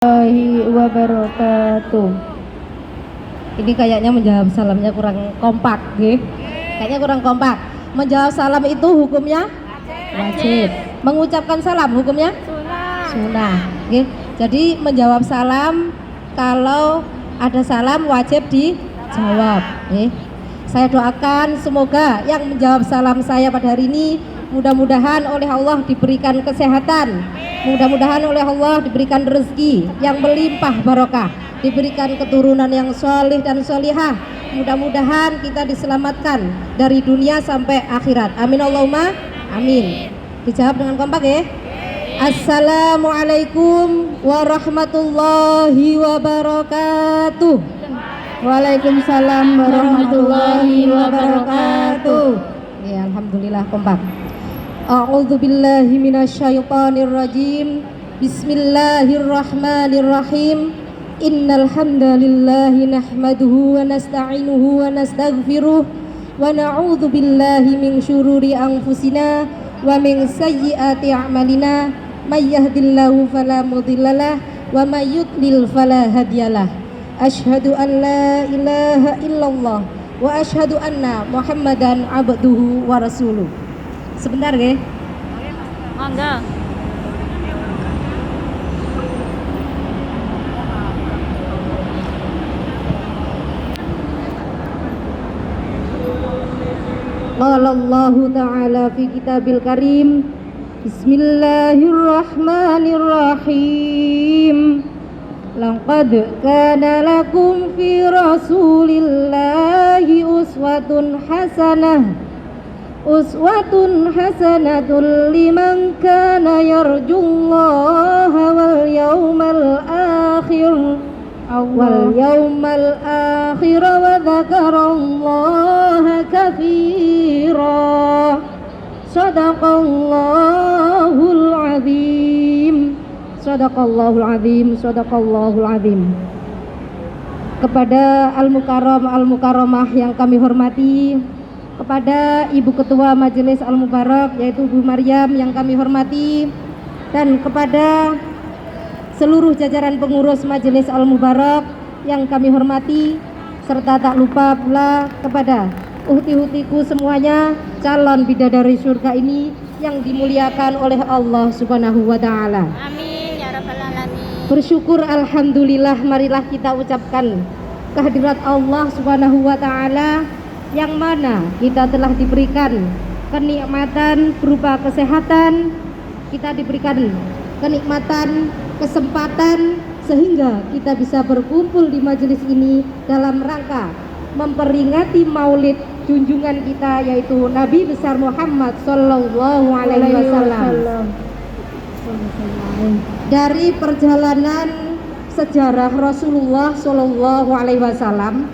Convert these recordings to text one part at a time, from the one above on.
Warahmatullahi wabarakatuh. Ini kayaknya menjawab salamnya kurang kompak, nggih. Kayaknya kurang kompak. Menjawab salam itu hukumnya wajib. Mengucapkan salam hukumnya sunnah. Nggih. Jadi menjawab salam, kalau ada salam wajib dijawab, nggih. Saya doakan semoga yang menjawab salam saya pada hari ini mudah-mudahan oleh Allah diberikan kesehatan, mudah-mudahan oleh Allah diberikan rezeki yang melimpah barokah, diberikan keturunan yang solih dan solihah, mudah-mudahan kita diselamatkan dari dunia sampai akhirat, amin Allahumma amin. Dijawab dengan kompak ya. Assalamualaikum warahmatullahi wabarakatuh. Waalaikumsalam warahmatullahi wabarakatuh. Ya, alhamdulillah kompak. A'udzu billahi minasyaitonir rajim. Bismillahirrahmanirrahim. Innal hamdalillahi nahmaduhu wa nasta'inuhu wa nastaghfiruh wa na'udzu billahi min syururi anfusina wa min sayyiati a'malina. May yahdihillahu fala mudhillalah wa may yudlil fala hadiyalah. Asyhadu an la ilaha illallah wa asyhadu anna Muhammadan abduhu wa rasuluh. Sebentar ya. Mangga. Qala Allah Ta'ala fi kitabil karim. Bismillahirrahmanirrahim. Laqad kana lakum fi rasulillahi uswatun hasanatun liman kana yarjullaha wal yawmal akhir wa dzakarallaha katsira. Sadaqallahul azim. Sadaqallahul azim. Kepada al-mukarramah yang kami hormati, kepada Ibu Ketua Majelis Al-Mubarak yaitu Bu Maryam yang kami hormati, dan kepada seluruh jajaran pengurus Majelis Al-Mubarak yang kami hormati, serta tak lupa pula kepada uhti-uhtiku semuanya, calon bidadari surga ini yang dimuliakan oleh Allah Subhanahu wa Ta'ala. Amin ya rabbal alamin. Bersyukur alhamdulillah, marilah kita ucapkan kehadirat Allah Subhanahu wa Ta'ala yang mana kita telah diberikan kenikmatan berupa kesehatan, kita diberikan kenikmatan, kesempatan sehingga kita bisa berkumpul di majelis ini dalam rangka memperingati maulid junjungan kita yaitu Nabi besar Muhammad sallallahu alaihi wasallam. Dari perjalanan sejarah Rasulullah sallallahu alaihi wasallam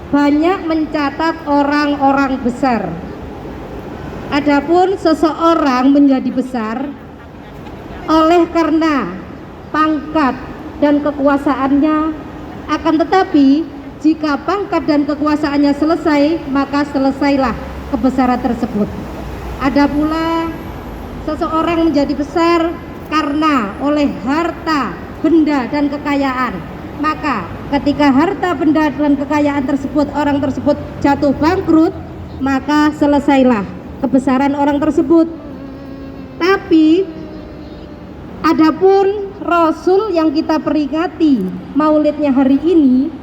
banyak mencatat orang-orang besar. Adapun seseorang menjadi besar oleh karena pangkat dan kekuasaannya, akan tetapi jika pangkat dan kekuasaannya selesai, maka selesailah kebesaran tersebut. Ada pula seseorang menjadi besar karena oleh harta, benda dan kekayaan. Maka ketika harta, benda dan kekayaan tersebut, orang tersebut jatuh bangkrut, maka selesailah kebesaran orang tersebut. Tapi adapun Rasul yang kita peringati maulidnya hari ini,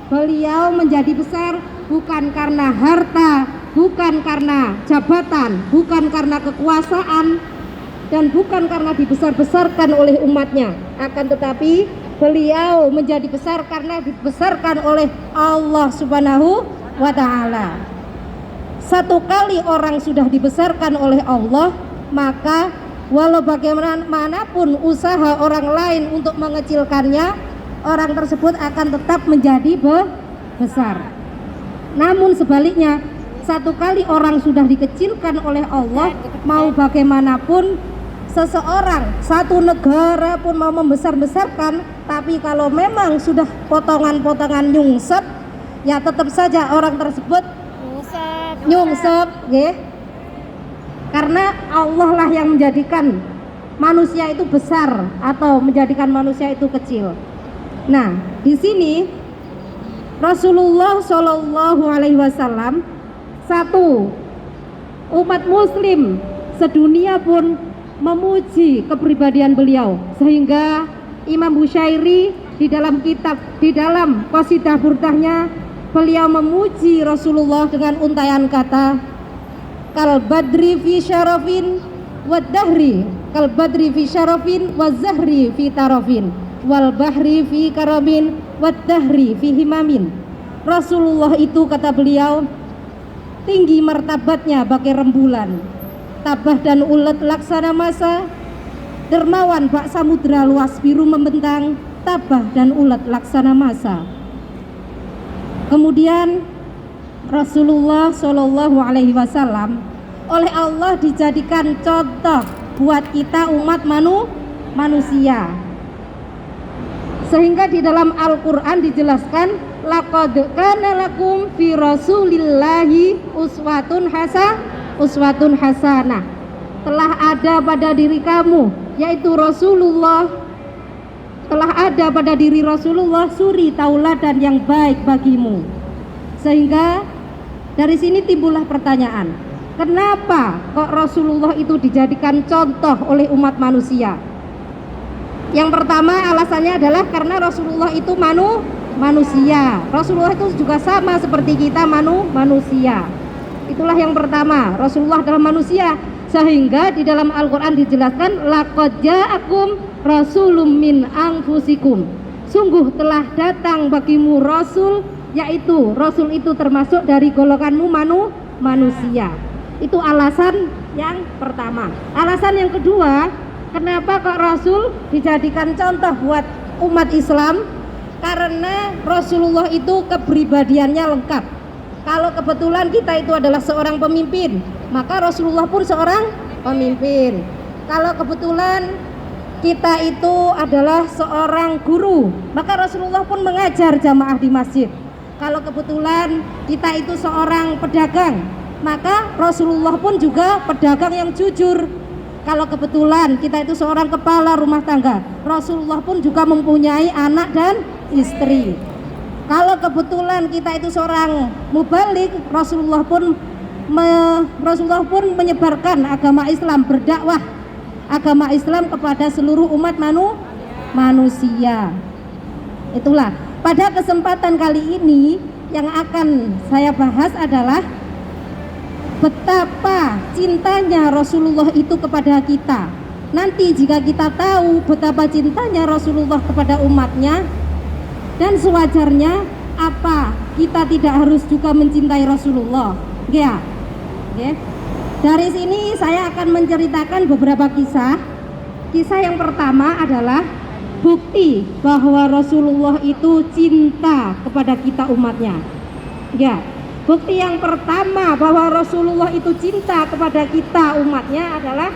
beliau menjadi besar bukan karena harta, bukan karena jabatan, bukan karena kekuasaan, dan bukan karena dibesar-besarkan oleh umatnya, akan tetapi beliau menjadi besar karena dibesarkan oleh Allah Subhanahu wa Ta'ala. Satu kali orang sudah dibesarkan oleh Allah, maka walau bagaimanapun usaha orang lain untuk mengecilkannya, orang tersebut akan tetap menjadi besar. Namun sebaliknya, satu kali orang sudah dikecilkan oleh Allah, mau bagaimanapun seseorang, satu negara pun mau membesar-besarkan, tapi kalau memang sudah potongan-potongan nyungsep, ya tetap saja orang tersebut nyungsep, ya. Karena Allah lah yang menjadikan manusia itu besar atau menjadikan manusia itu kecil. Nah, di sini Rasulullah Shallallahu Alaihi Wasallam, satu, umat Muslim sedunia pun memuji kepribadian beliau, sehingga Imam Bushairi di dalam qasidah burdahnya beliau memuji Rasulullah dengan untaian kata kal badri fi syarafin wad dahri, kal badri fi syarafin waz zahri fi tarafin wal bahri fi karamin wad dahri fi himamin. Rasulullah itu, kata beliau, tinggi martabatnya bagai rembulan, tabah dan ulet laksana masa, dermawan bak samudra luas biru membentang, tabah dan ulet laksana masa. Kemudian Rasulullah Shallallahu Alaihi Wasallam oleh Allah dijadikan contoh buat kita umat manusia, sehingga di dalam Al-Quran dijelaskan laqad kana lakum fi rasulillahi uswatun hasanah, telah ada pada diri kamu, yaitu Rasulullah, telah ada pada diri Rasulullah suri tauladan yang baik bagimu. Sehingga dari sini timbullah pertanyaan, kenapa kok Rasulullah itu dijadikan contoh oleh umat manusia? Yang pertama alasannya adalah karena Rasulullah itu manusia. Rasulullah itu juga sama seperti kita manusia. Itulah yang pertama, Rasulullah adalah manusia. Sehingga di dalam Al-Quran dijelaskan laqad ja'akum rasulun min anfusikum, sungguh telah datang bagimu Rasul, yaitu Rasul itu termasuk dari golonganmu manusia. Itu alasan yang pertama. Alasan yang kedua, kenapa kok Rasul dijadikan contoh buat umat Islam? Karena Rasulullah itu kepribadiannya lengkap. Kalau kebetulan kita itu adalah seorang pemimpin, maka Rasulullah pun seorang pemimpin. Kalau kebetulan kita itu adalah seorang guru, maka Rasulullah pun mengajar jamaah di masjid. Kalau kebetulan kita itu seorang pedagang, maka Rasulullah pun juga pedagang yang jujur. Kalau kebetulan kita itu seorang kepala rumah tangga, Rasulullah pun juga mempunyai anak dan istri. Kalau kebetulan kita itu seorang mubalik, Rasulullah pun menyebarkan agama Islam, berdakwah agama Islam kepada seluruh umat manusia. Itulah, pada kesempatan kali ini yang akan saya bahas adalah betapa cintanya Rasulullah itu kepada kita. Nanti jika kita tahu betapa cintanya Rasulullah kepada umatnya, dan sewajarnya, apa kita tidak harus juga mencintai Rasulullah? Ya. Dari sini saya akan menceritakan beberapa kisah. Kisah yang pertama adalah bukti bahwa Rasulullah itu cinta kepada kita umatnya. Ya. Bukti yang pertama bahwa Rasulullah itu cinta kepada kita umatnya adalah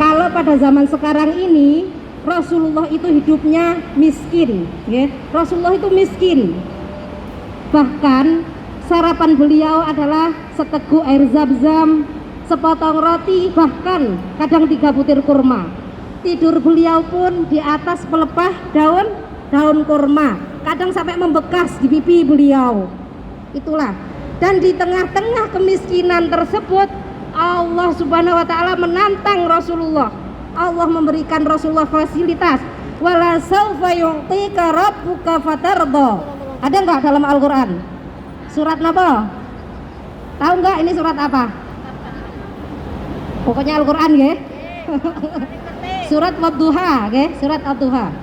kalau pada zaman sekarang ini Rasulullah itu hidupnya miskin, ya. Rasulullah itu miskin. Bahkan sarapan beliau adalah seteguk air zam-zam, sepotong roti, bahkan kadang 3 butir kurma. Tidur beliau pun di atas pelepah daun kurma, kadang sampai membekas di pipi beliau. Itulah. Dan di tengah-tengah kemiskinan tersebut, Allah Subhanahu wa taala menantang Rasulullah. Allah memberikan Rasulullah fasilitas. Wala saufa yu'tika rabbuka fatardha. Ada enggak dalam Al-Qur'an? Surat apa? Tahu enggak ini surat apa? Pokoknya Al-Qur'an nggih. Surat Wadduha nggih, surat Ad-Duha.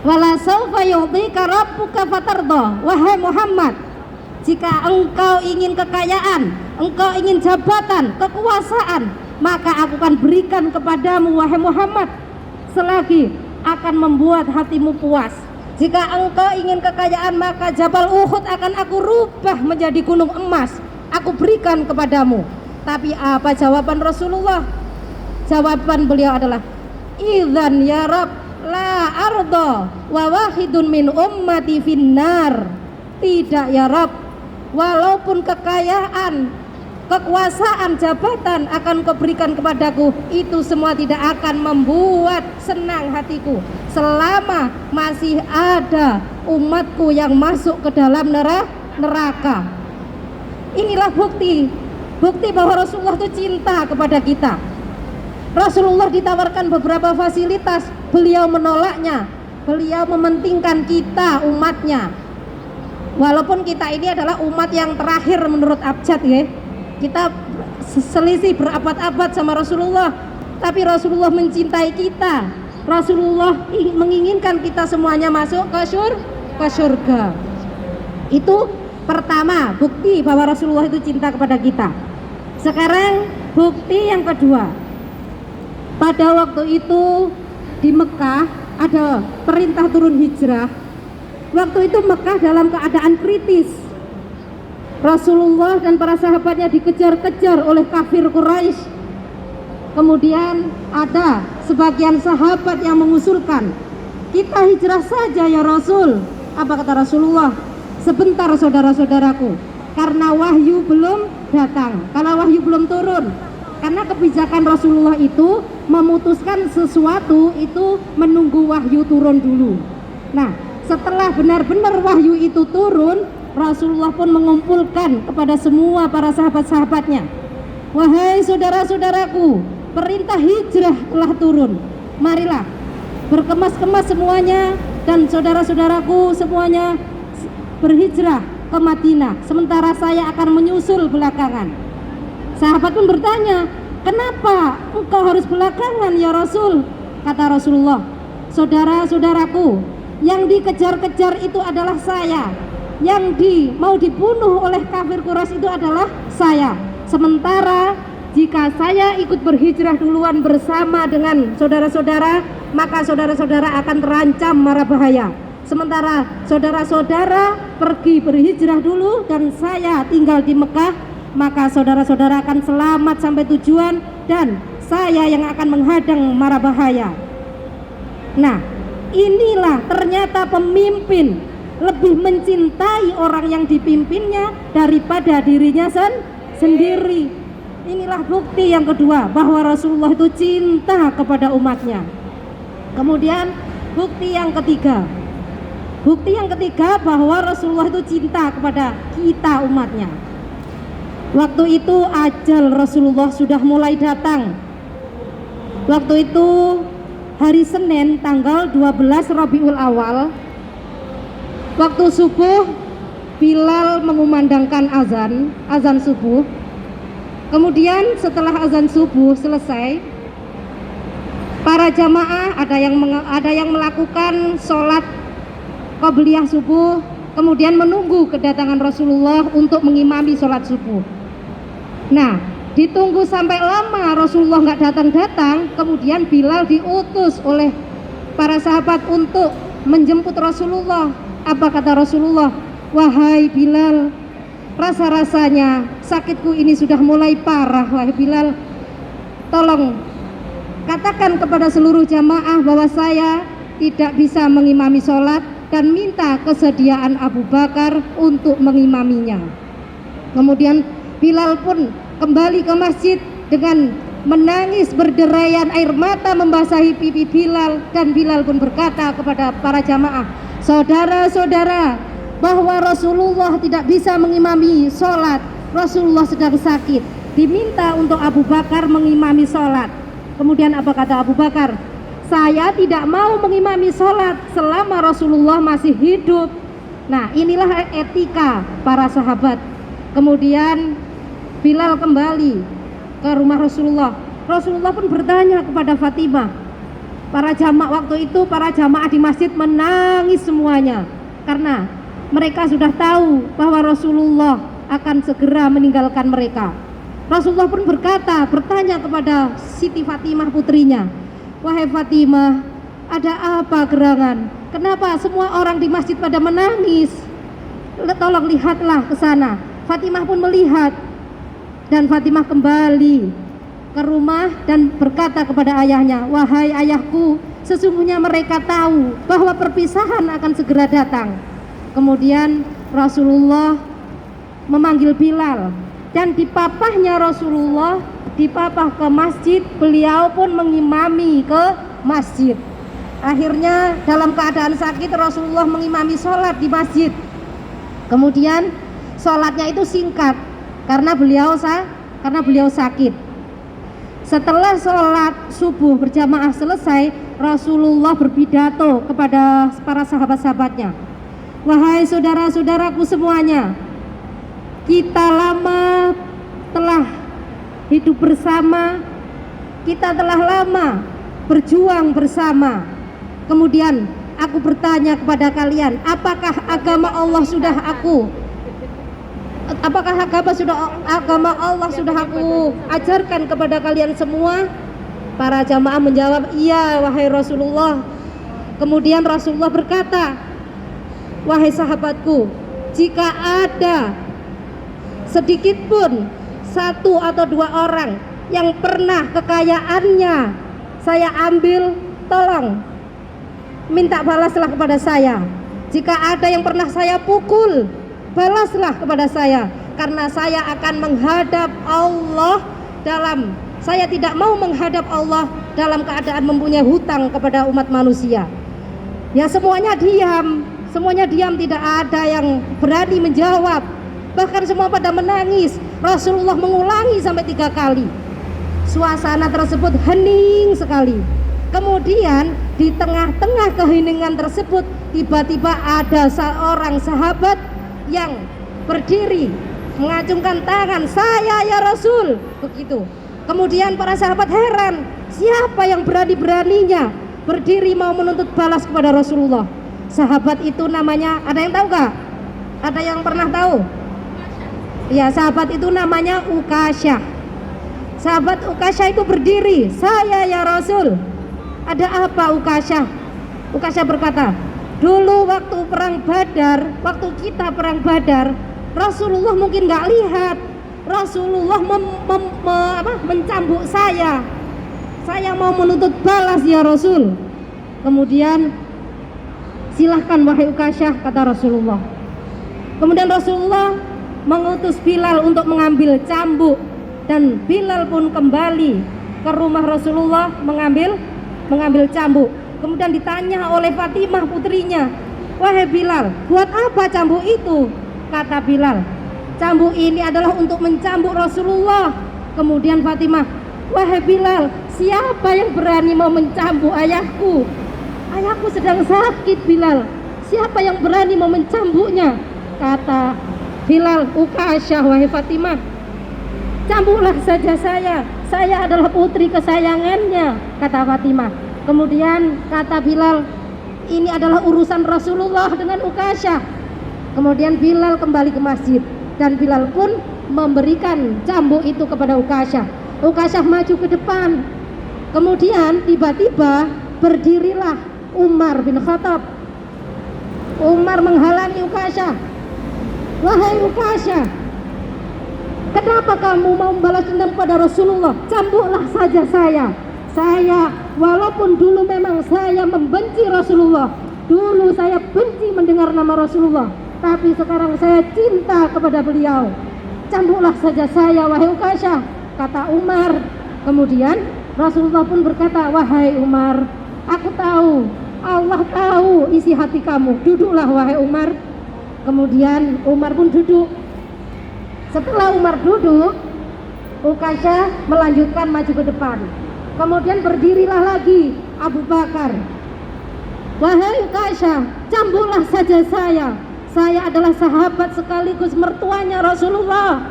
Wala saufa yu'tika rabbuka fatardha. Wahai Muhammad, jika engkau ingin kekayaan, engkau ingin jabatan, kekuasaan, maka aku akan berikan kepadamu wahai Muhammad selagi akan membuat hatimu puas. Jika engkau ingin kekayaan, maka Jabal Uhud akan aku rubah menjadi gunung emas, aku berikan kepadamu. Tapi apa jawaban Rasulullah? Jawaban beliau adalah idzan ya Rabb la arda wa wahidun min ummati finnar. Tidak ya Rabb, walaupun kekayaan kekuasaan, jabatan akan kau berikan kepadaku, itu semua tidak akan membuat senang hatiku selama masih ada umatku yang masuk ke dalam neraka. Inilah bukti bahwa Rasulullah itu cinta kepada kita. Rasulullah ditawarkan beberapa fasilitas, beliau menolaknya. Beliau mementingkan kita, umatnya. Walaupun kita ini adalah umat yang terakhir menurut abjad ya. Kita selisih berabad-abad sama Rasulullah, tapi Rasulullah mencintai kita. Rasulullah menginginkan kita semuanya masuk ke surga. Itu pertama, bukti bahwa Rasulullah itu cinta kepada kita. Sekarang bukti yang kedua. Pada waktu itu di Mekah ada perintah turun hijrah. Waktu itu Mekah dalam keadaan kritis. Rasulullah dan para sahabatnya dikejar-kejar oleh kafir Quraisy. Kemudian ada sebagian sahabat yang mengusulkan, kita hijrah saja ya Rasul. Apa kata Rasulullah? Sebentar saudara-saudaraku, karena wahyu belum datang, karena wahyu belum turun. Karena kebijakan Rasulullah itu memutuskan sesuatu itu menunggu wahyu turun dulu. Nah, setelah benar-benar wahyu itu turun, Rasulullah pun mengumpulkan kepada semua para sahabat-sahabatnya, wahai saudara-saudaraku, perintah hijrah telah turun. Marilah berkemas-kemas semuanya dan saudara-saudaraku semuanya berhijrah ke Madinah, sementara saya akan menyusul belakangan. Sahabat pun bertanya, kenapa engkau harus belakangan ya Rasul? Kata Rasulullah, saudara-saudaraku, yang dikejar-kejar itu adalah saya, yang mau dibunuh oleh kafir Quraisy itu adalah saya. Sementara jika saya ikut berhijrah duluan bersama dengan saudara-saudara, maka saudara-saudara akan terancam mara bahaya. Sementara saudara-saudara pergi berhijrah dulu dan saya tinggal di Mekah, maka saudara-saudara akan selamat sampai tujuan dan saya yang akan menghadang mara bahaya. Nah, inilah ternyata pemimpin lebih mencintai orang yang dipimpinnya daripada dirinya sendiri. Inilah bukti yang kedua bahwa Rasulullah itu cinta kepada umatnya. Kemudian bukti yang ketiga bahwa Rasulullah itu cinta kepada kita umatnya. Waktu itu ajal Rasulullah sudah mulai datang. Waktu itu hari Senin tanggal 12 Rabiul Awal, waktu subuh Bilal mengumandangkan azan subuh. Kemudian setelah azan subuh selesai, para jamaah ada yang melakukan sholat qobliyah subuh, kemudian menunggu kedatangan Rasulullah untuk mengimami sholat subuh. Nah, ditunggu sampai lama Rasulullah nggak datang-datang, kemudian Bilal diutus oleh para sahabat untuk menjemput Rasulullah. Apa kata Rasulullah? Wahai Bilal, rasa-rasanya sakitku ini sudah mulai parah. Wahai Bilal, tolong katakan kepada seluruh jamaah bahwa saya tidak bisa mengimami sholat dan minta kesediaan Abu Bakar untuk mengimaminya. Kemudian Bilal pun kembali ke masjid dengan menangis berderayan, air mata membasahi pipi Bilal, dan Bilal pun berkata kepada para jamaah, saudara-saudara, bahwa Rasulullah tidak bisa mengimami sholat, Rasulullah sedang sakit, diminta untuk Abu Bakar mengimami sholat. Kemudian apa kata Abu Bakar? Saya tidak mau mengimami sholat selama Rasulullah masih hidup. Nah, inilah etika para sahabat. Kemudian Bilal kembali ke rumah Rasulullah. Rasulullah pun bertanya kepada Fatimah. Para jamaah di masjid menangis semuanya karena mereka sudah tahu bahwa Rasulullah akan segera meninggalkan mereka. Rasulullah pun bertanya kepada Siti Fatimah putrinya, wahai Fatimah, ada apa gerangan? Kenapa semua orang di masjid pada menangis? Tolong lihatlah ke sana. Fatimah pun melihat, dan Fatimah kembali ke rumah dan berkata kepada ayahnya, wahai ayahku, sesungguhnya mereka tahu bahwa perpisahan akan segera datang. Kemudian Rasulullah memanggil Bilal. Dan dipapahnya Rasulullah, dipapah ke masjid, beliau pun mengimami ke masjid. Akhirnya dalam keadaan sakit Rasulullah mengimami sholat di masjid. Kemudian sholatnya itu singkat karena beliau sakit. Setelah sholat subuh berjamaah selesai, Rasulullah berpidato kepada para sahabat-sahabatnya. Wahai saudara-saudaraku semuanya, kita lama telah hidup bersama, kita telah lama berjuang bersama. Kemudian aku bertanya kepada kalian, apakah agama Allah sudah aku ajarkan kepada kalian semua? Para jamaah menjawab, iya wahai Rasulullah. Kemudian Rasulullah berkata, wahai sahabatku, jika ada sedikit pun satu atau dua orang yang pernah kekayaannya saya ambil, tolong minta balaslah kepada saya. Jika ada yang pernah saya pukul, balaslah kepada saya, karena saya akan menghadap Allah saya tidak mau menghadap Allah dalam keadaan mempunyai hutang kepada umat manusia. Ya, semuanya diam, tidak ada yang berani menjawab. Bahkan semua pada menangis. Rasulullah mengulangi sampai 3 kali. Suasana tersebut hening sekali. Kemudian di tengah-tengah keheningan tersebut, tiba-tiba ada seorang sahabat yang berdiri mengacungkan tangan, saya ya Rasul, begitu. Kemudian para sahabat heran, siapa yang berani-beraninya berdiri mau menuntut balas kepada Rasulullah? Sahabat itu namanya, ada yang tahu gak? Ada yang pernah tahu? Ya, sahabat itu namanya Ukasyah. Sahabat Ukasyah itu berdiri, saya ya Rasul. Ada apa Ukasyah? Ukasyah berkata, dulu waktu perang Badar, waktu kita perang Badar, Rasulullah mungkin gak lihat, Rasulullah mencambuk saya mau menuntut balas ya Rasul. Kemudian silahkan wahai Ukasyah, kata Rasulullah. Kemudian Rasulullah mengutus Bilal untuk mengambil cambuk, dan Bilal pun kembali ke rumah Rasulullah mengambil cambuk. Kemudian ditanya oleh Fatimah putrinya, wahai Bilal, buat apa cambuk itu? Kata Bilal, cambuk ini adalah untuk mencambuk Rasulullah. Kemudian Fatimah, wahai Bilal, siapa yang berani mau mencambuk ayahku? Ayahku sedang sakit Bilal, siapa yang berani mau mencambuknya? Kata Bilal, Ukasyah, wahai Fatimah, cambuklah saja saya adalah putri kesayangannya, kata Fatimah. Kemudian kata Bilal, ini adalah urusan Rasulullah dengan Ukasyah. Kemudian Bilal kembali ke masjid, dan Bilal pun memberikan cambuk itu kepada Ukasyah. Ukasyah maju ke depan. Kemudian tiba-tiba berdirilah Umar bin Khattab. Umar menghalangi Ukasyah. Wahai Ukasyah, kenapa kamu mau membalas dendam pada Rasulullah? Cambuklah saja saya walaupun dulu memang saya membenci Rasulullah, dulu saya benci mendengar nama Rasulullah, tapi sekarang saya cinta kepada beliau. Cambuklah saja saya wahai Ukasyah, kata Umar. Kemudian Rasulullah pun berkata, wahai Umar, aku tahu, Allah tahu isi hati kamu, duduklah wahai Umar. Kemudian Umar pun duduk. Setelah Umar duduk, Ukasyah melanjutkan maju ke depan. Kemudian berdirilah lagi Abu Bakar. Wahai Ukasyah, cambuklah saja saya adalah sahabat sekaligus mertuanya Rasulullah.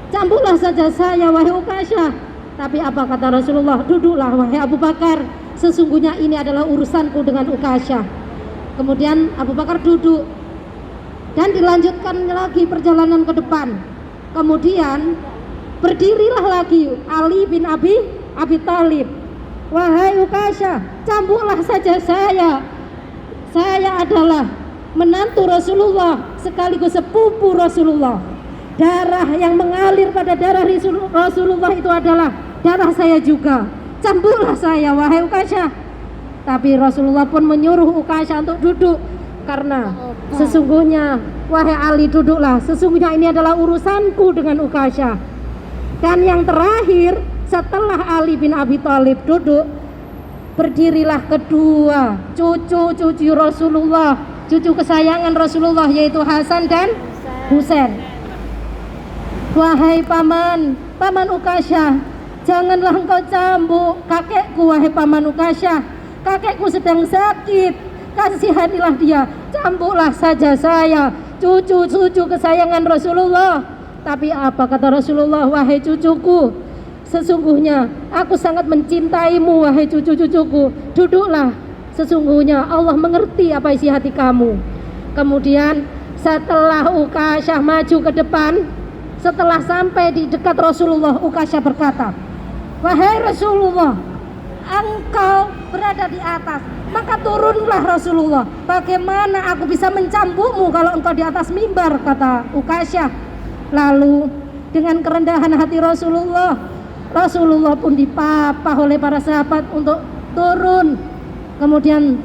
Cambuklah saja saya wahai Ukasyah. Tapi apa kata Rasulullah? Duduklah wahai Abu Bakar, sesungguhnya ini adalah urusanku dengan Ukasyah. Kemudian Abu Bakar duduk, dan dilanjutkan lagi perjalanan ke depan. Kemudian berdirilah lagi Ali bin Abi Thalib. Wahai Ukasyah, cambuklah saja saya adalah menantu Rasulullah sekaligus sepupu Rasulullah. Darah yang mengalir pada darah Rasulullah itu adalah darah saya juga. Cambuklah saya wahai Ukasyah. Tapi Rasulullah pun menyuruh Ukasyah untuk duduk. karena sesungguhnya, wahai Ali duduklah, sesungguhnya ini adalah urusanku dengan Ukasyah. Dan yang terakhir, setelah Ali bin Abi Thalib duduk, berdirilah kedua cucu Rasulullah, cucu kesayangan Rasulullah, yaitu Hasan dan Husain. Wahai paman Ukasyah, janganlah engkau cambuk kakekku, wahai paman Ukasyah. Kakekku sedang sakit, kasihanilah dia, cambuklah saja saya, cucu kesayangan Rasulullah. Tapi apa kata Rasulullah? Wahai cucuku, sesungguhnya aku sangat mencintaimu, wahai cucu-cucuku. Duduklah, sesungguhnya Allah mengerti apa isi hati kamu. Kemudian setelah Ukasyah maju ke depan, setelah sampai di dekat Rasulullah, Ukasyah berkata, wahai Rasulullah, engkau berada di atas, maka turunlah Rasulullah. Bagaimana aku bisa mencambukmu kalau engkau di atas mimbar, kata Ukasyah. Lalu dengan kerendahan hati Rasulullah pun dipapah oleh para sahabat untuk turun. Kemudian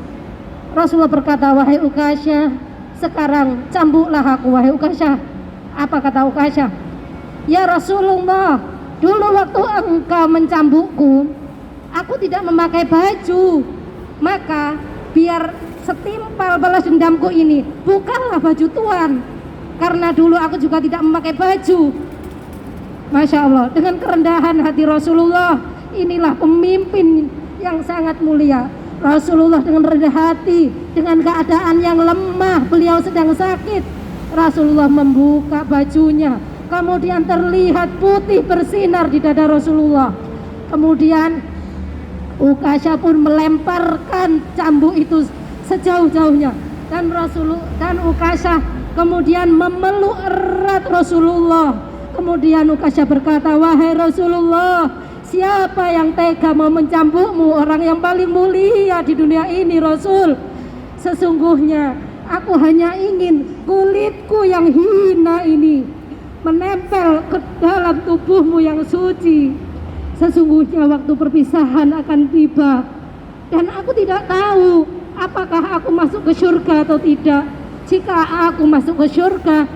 Rasulullah berkata, wahai Ukasyah, sekarang cambuklah aku, wahai Ukasyah. Apa kata Ukasyah? Ya Rasulullah, dulu waktu engkau mencambukku, aku tidak memakai baju, maka biar setimpal balas dendamku ini, bukalah baju Tuhan, karena dulu aku juga tidak memakai baju. Masya Allah, dengan kerendahan hati Rasulullah, inilah pemimpin yang sangat mulia. Rasulullah dengan rendah hati, dengan keadaan yang lemah, beliau sedang sakit, Rasulullah membuka bajunya, kemudian terlihat putih bersinar di dada Rasulullah. Kemudian Ukasyah pun melemparkan cambuk itu sejauh-jauhnya, dan Ukasyah kemudian memeluk erat Rasulullah. Kemudian Ukasyah berkata, wahai Rasulullah, siapa yang tega mau mencambukmu, orang yang paling mulia di dunia ini, Rasul. Sesungguhnya aku hanya ingin kulitku yang hina ini menempel ke dalam tubuhmu yang suci. Sesungguhnya waktu perpisahan akan tiba, dan aku tidak tahu apakah aku masuk ke surga atau tidak. Jika aku masuk ke surga,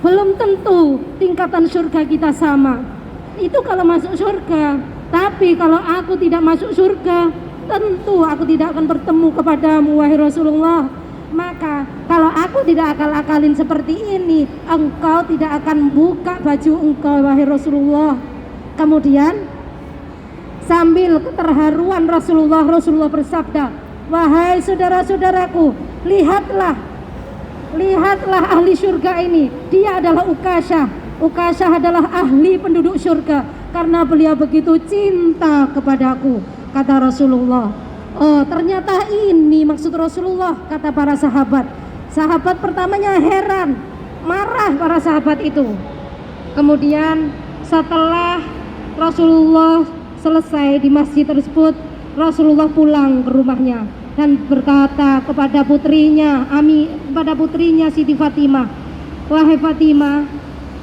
belum tentu tingkatan surga kita sama. Itu kalau masuk surga. Tapi kalau aku tidak masuk surga, tentu aku tidak akan bertemu kepadamu, wahai Rasulullah. Maka kalau aku tidak akal-akalin seperti ini, engkau tidak akan buka baju engkau, wahai Rasulullah. Kemudian sambil keterharuan Rasulullah bersabda, wahai saudara-saudaraku, lihatlah ahli surga ini, dia adalah Ukasyah. Ukasyah adalah ahli penduduk surga karena beliau begitu cinta kepadaku, kata Rasulullah. Oh, ternyata ini maksud Rasulullah, kata para sahabat. Sahabat pertamanya heran, marah para sahabat itu. Kemudian setelah Rasulullah selesai di masjid tersebut, Rasulullah pulang ke rumahnya dan berkata kepada putrinya Siti Fatimah, wahai Fatimah,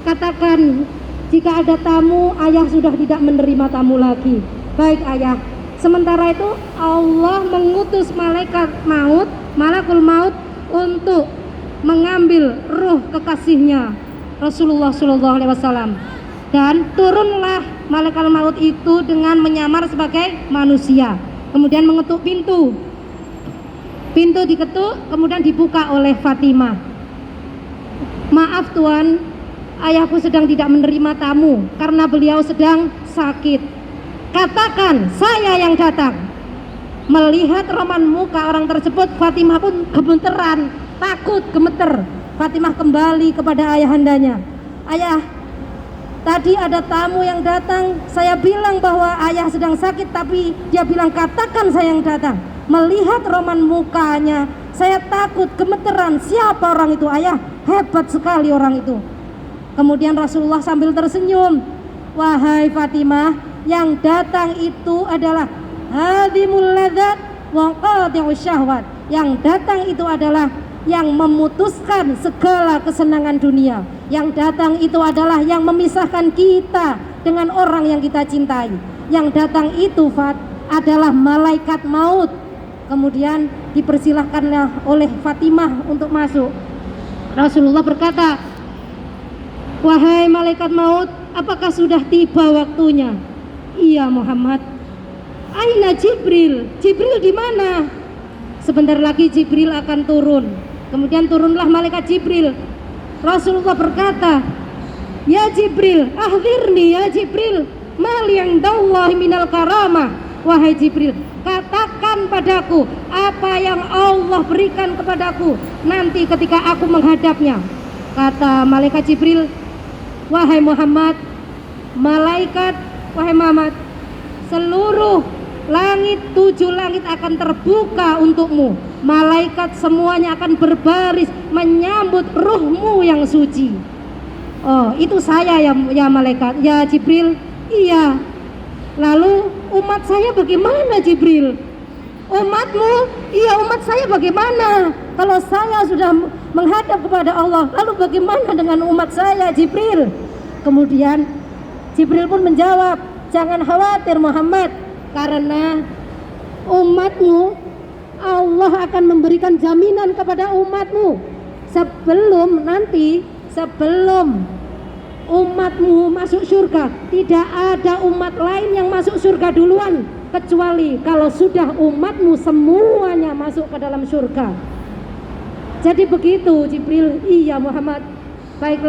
katakan jika ada tamu, ayah sudah tidak menerima tamu lagi. Baik ayah. Sementara itu Allah mengutus malakul maut untuk mengambil ruh kekasihnya Rasulullah SAW. Dan turunlah malaikat maut itu dengan menyamar sebagai manusia, kemudian mengetuk pintu diketuk, kemudian dibuka oleh Fatimah. Maaf Tuan, ayahku sedang tidak menerima tamu karena beliau sedang sakit. Katakan saya yang datang. Melihat raman muka orang tersebut, Fatimah pun gemeteran, takut, gemeter. Fatimah kembali kepada ayahandanya. Ayah, tadi ada tamu yang datang, saya bilang bahwa ayah sedang sakit, tapi dia bilang katakan saya yang datang. Melihat roman mukanya, saya takut, gemeteran. Siapa orang itu ayah? Hebat sekali orang itu. Kemudian Rasulullah sambil tersenyum, wahai Fatimah, yang datang itu adalah hadimul ladzat wa qati'us syahwat. Yang datang itu adalah yang memutuskan segala kesenangan dunia. Yang datang itu adalah yang memisahkan kita dengan orang yang kita cintai. Yang datang itu adalah malaikat maut. Kemudian dipersilahkanlah oleh Fatimah untuk masuk. Rasulullah berkata, "Wahai malaikat maut, apakah sudah tiba waktunya?" "Iya Muhammad." "Aina Jibril? Jibril di mana?" Sebentar lagi Jibril akan turun. Kemudian turunlah malaikat Jibril. Rasulullah berkata, "Ya Jibril, akhirni ya Jibril, mali indallahi minal karamah." "Wahai Jibril, katakan padaku apa yang Allah berikan kepadaku nanti ketika aku menghadapnya." Kata malaikat Jibril, "Wahai Muhammad, wahai Muhammad, seluruh langit, 7 langit akan terbuka untukmu. Malaikat semuanya akan berbaris menyambut ruhmu yang suci." "Oh, itu saya ya malaikat." "Ya Jibril." "Iya." "Lalu umat saya bagaimana Jibril?" "Umatmu?" "Iya, umat saya bagaimana? Kalau saya sudah menghadap kepada Allah, lalu bagaimana dengan umat saya Jibril?" Kemudian Jibril pun menjawab, "Jangan khawatir Muhammad, karena umatmu, Allah akan memberikan jaminan kepada umatmu sebelum umatmu masuk surga. Tidak ada umat lain yang masuk surga duluan, kecuali kalau sudah umatmu semuanya masuk ke dalam surga." Jadi begitu Jibril. "Iya Muhammad." Baiklah.